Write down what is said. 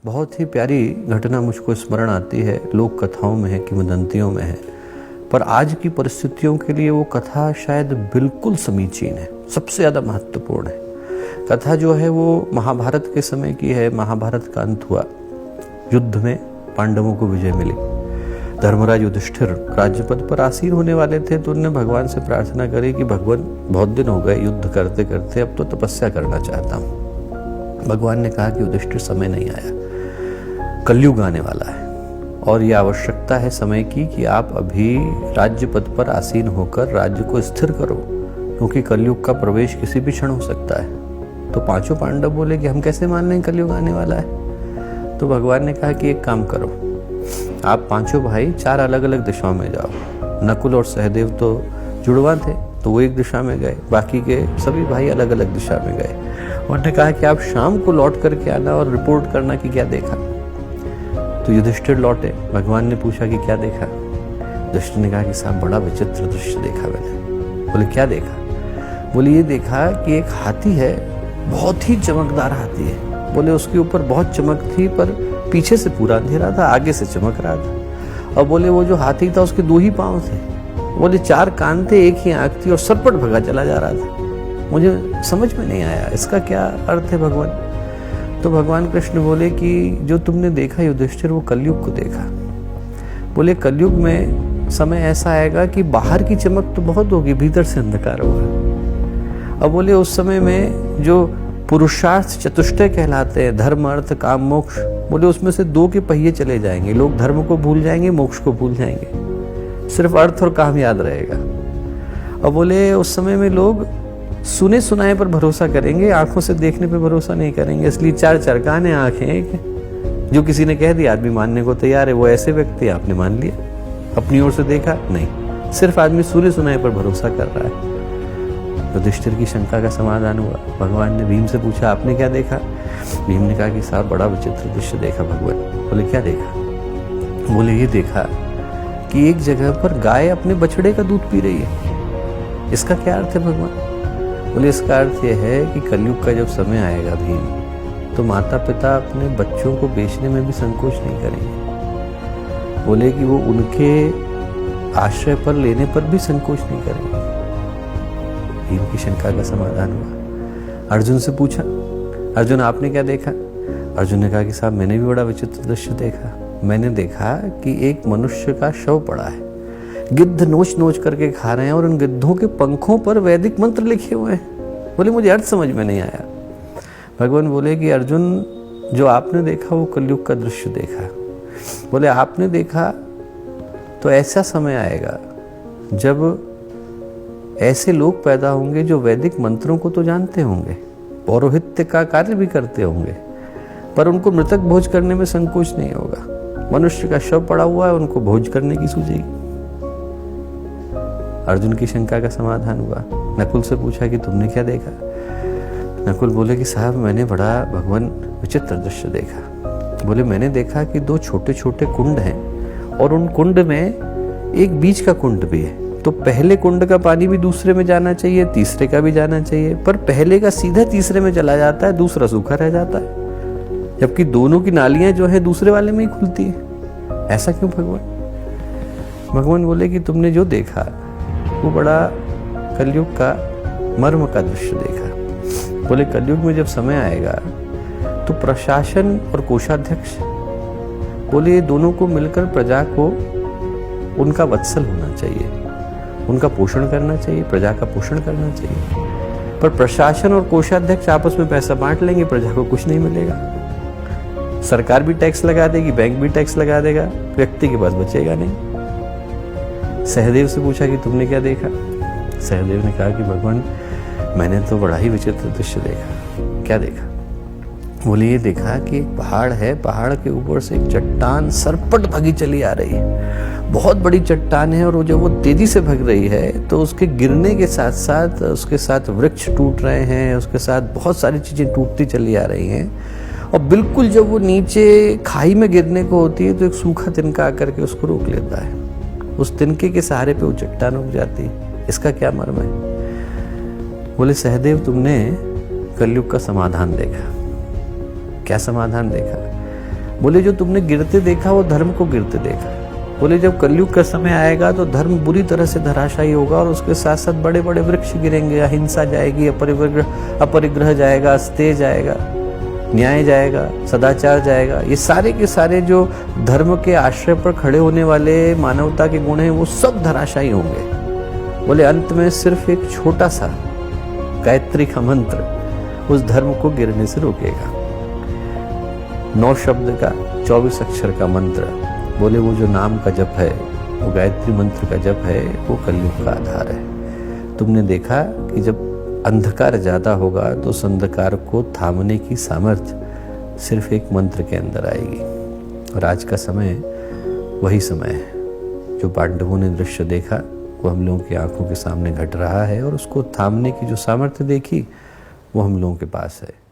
बहुत ही प्यारी घटना मुझको स्मरण आती है, लोक कथाओं में है, किंवदंतियों में है, पर आज की परिस्थितियों के लिए वो कथा शायद बिल्कुल समीचीन है, सबसे ज़्यादा महत्वपूर्ण है। कथा जो है वो महाभारत के समय की है। महाभारत का अंत हुआ, युद्ध में पांडवों को विजय मिली। धर्मराज युधिष्ठिर राज्यपद पर आसीन होने वाले थे, तो उन्होंने भगवान से प्रार्थना करी कि भगवान बहुत दिन हो गए युद्ध करते करते, अब तो तपस्या करना चाहता हूँ। भगवान ने कहा कि युधिष्ठिर समय नहीं आया, कलयुग आने वाला है और ये आवश्यकता है समय की कि आप अभी राज्य पद पर आसीन होकर राज्य को स्थिर करो, क्योंकि कलयुग का प्रवेश किसी भी क्षण हो सकता है। तो पांचों पांडव बोले कि हम कैसे मान लें कलयुग आने वाला है। तो भगवान ने कहा कि एक काम करो, आप पांचों भाई 4 अलग अलग दिशाओं में जाओ। नकुल और सहदेव तो जुड़वा थे, तो वो एक दिशा में गए, बाकी के सभी भाई अलग अलग दिशा में गए। उन्होंने कहा कि आप शाम को लौट करके आना और रिपोर्ट करना कि क्या देखा। तो युधिष्ठिर लौटे, भगवान ने पूछा कि क्या देखा। युधिष्ठिर ने कहा कि साहब बड़ा विचित्र दृश्य देखा मैंने। बोले क्या देखा? बोले ये देखा कि एक हाथी है, बहुत ही चमकदार हाथी है। बोले उसके ऊपर बहुत चमक थी, पर पीछे से पूरा अंधेरा था, आगे से चमक रहा था। और बोले वो जो हाथी था उसके 2 ही पांव थे। बोले 4 कान थे, 1 ही आंख थी और सरपट भगा चला जा रहा था। मुझे समझ में नहीं आया इसका क्या अर्थ है भगवान। तो भगवान कृष्ण बोले कि जो तुमने देखा युधिष्ठिर, वो कलयुग को देखा। बोले कलयुग में समय ऐसा आएगा कि बाहर की चमक तो बहुत होगी, भीतर से अंधकार होगा। अब बोले उस समय में जो पुरुषार्थ चतुष्टय कहलाते हैं, धर्म अर्थ काम मोक्ष, बोले उसमें से 2 के पहिए चले जाएंगे। लोग धर्म को भूल जाएंगे, मोक्ष को भूल जाएंगे, सिर्फ अर्थ और काम याद रहेगा। अब बोले उस समय में लोग सुने सुनाए पर भरोसा करेंगे, आंखों से देखने पर भरोसा नहीं करेंगे। इसलिए 4 चरकाने आंखें, जो किसी ने कह दिया आदमी मानने को तैयार है, वो ऐसे व्यक्ति आपने मान लिया। अपनी ओर से देखा नहीं, सिर्फ आदमी सुने सुनाए पर भरोसा कर रहा है। युधिष्ठिर की शंका का समाधान हुआ। भगवान ने भीम से पूछा आपने क्या देखा? भीम ने कहा कि साहब बड़ा विचित्र दृश्य देखा भगवान। बोले क्या देखा? बोले ये देखा कि एक जगह पर गाय अपने बछड़े का दूध पी रही है। इसका क्या अर्थ है भगवान? बोले इसका अर्थ यह है कि कलयुग का जब समय आएगा भीम, तो माता पिता अपने बच्चों को बेचने में भी संकोच नहीं करेंगे। बोले कि वो उनके आश्रय पर लेने पर भी संकोच नहीं करेंगे। भीम की शंका का समाधान हुआ। अर्जुन से पूछा, अर्जुन आपने क्या देखा? अर्जुन ने कहा कि साहब मैंने भी बड़ा विचित्र दृश्य देखा। मैंने देखा कि एक मनुष्य का शव पड़ा है, गिद्ध नोच नोच करके खा रहे हैं और उन गिद्धों के पंखों पर वैदिक मंत्र लिखे हुए हैं। बोले मुझे अर्थ समझ में नहीं आया। भगवान बोले कि अर्जुन जो आपने देखा वो कलयुग का दृश्य देखा। बोले आपने देखा तो ऐसा समय आएगा जब ऐसे लोग पैदा होंगे जो वैदिक मंत्रों को तो जानते होंगे, पौरोहित्य का कार्य भी करते होंगे, पर उनको मृतक भोज करने में संकोच नहीं होगा। मनुष्य का शव पड़ा हुआ है, उनको भोज करने की सूझेगी। अर्जुन की शंका का समाधान हुआ। नकुल से पूछा कि तुमने क्या देखा? नकुल बोले कि साहब मैंने बड़ा भगवान विचित्र दृश्य देखा। बोले मैंने देखा कि 2 छोटे छोटे कुंड हैं और उन कुंड में एक बीच का कुंड भी है। तो पहले कुंड का पानी भी दूसरे में जाना चाहिए, तीसरे का भी जाना चाहिए, पर पहले का सीधा तीसरे में चला जाता है, दूसरा सूखा रह जाता है, जबकि दोनों की नालियां जो है दूसरे वाले में ही खुलती है। ऐसा क्यों भगवान? भगवान बोले कि तुमने जो देखा वो बड़ा कलयुग का मर्म का दृश्य देखा। बोले कलयुग में जब समय आएगा तो प्रशासन और कोषाध्यक्ष, बोले ये दोनों को मिलकर प्रजा को उनका वत्सल होना चाहिए, उनका पोषण करना चाहिए, प्रजा का पोषण करना चाहिए। पर प्रशासन और कोषाध्यक्ष आपस में पैसा बांट लेंगे, प्रजा को कुछ नहीं मिलेगा। सरकार भी टैक्स लगा देगी, बैंक भी टैक्स लगा देगा, व्यक्ति के पास बचेगा नहीं। सहदेव से पूछा कि तुमने क्या देखा? सहदेव ने कहा कि भगवान मैंने तो बड़ा ही विचित्र दृश्य देखा। क्या देखा? बोले ये देखा कि एक पहाड़ है, पहाड़ के ऊपर से एक चट्टान सरपट भगी चली आ रही है। बहुत बड़ी चट्टान है और जब वो तेजी से भग रही है तो उसके गिरने के साथ साथ उसके साथ वृक्ष टूट रहे हैं, उसके साथ बहुत सारी चीजें टूटती चली आ रही हैं। और बिल्कुल जब वो नीचे खाई में गिरने को होती है तो एक सूखा तिनका आकर के उसको रोक लेता है। उस तिनके के सहारे पे वो चट्टान उग जाती है। इसका क्या मर्म है? बोले सहदेव तुमने कलयुग का समाधान देखा। क्या समाधान देखा? बोले जो तुमने गिरते देखा वो धर्म को गिरते देखा। बोले जब कलयुग का समय आएगा तो धर्म बुरी तरह से धराशायी होगा और उसके साथ साथ बड़े बड़े वृक्ष गिरेंगे, अहिंसा जाएगी, अपरिग्रह जाएगा, अस्तेय जाएगा, न्याय जाएगा, सदाचार जाएगा। ये सारे के सारे जो धर्म के आश्रय पर खड़े होने वाले मानवता के गुण हैं वो सब धराशायी होंगे। बोले अंत में सिर्फ एक छोटा सा गायत्री का मंत्र उस धर्म को गिरने से रोकेगा। 9 शब्द का 24 अक्षर का मंत्र, बोले वो जो नाम का जप है, वो गायत्री मंत्र का जप है, वो कलयुग का आधार है। तुमने देखा कि जब अंधकार ज्यादा होगा तो उस अंधकार को थामने की सामर्थ्य सिर्फ एक मंत्र के अंदर आएगी। और आज का समय वही समय है। जो पांडवों ने दृश्य देखा वो हम लोगों की आंखों के सामने घट रहा है और उसको थामने की जो सामर्थ्य देखी वो हम लोगों के पास है।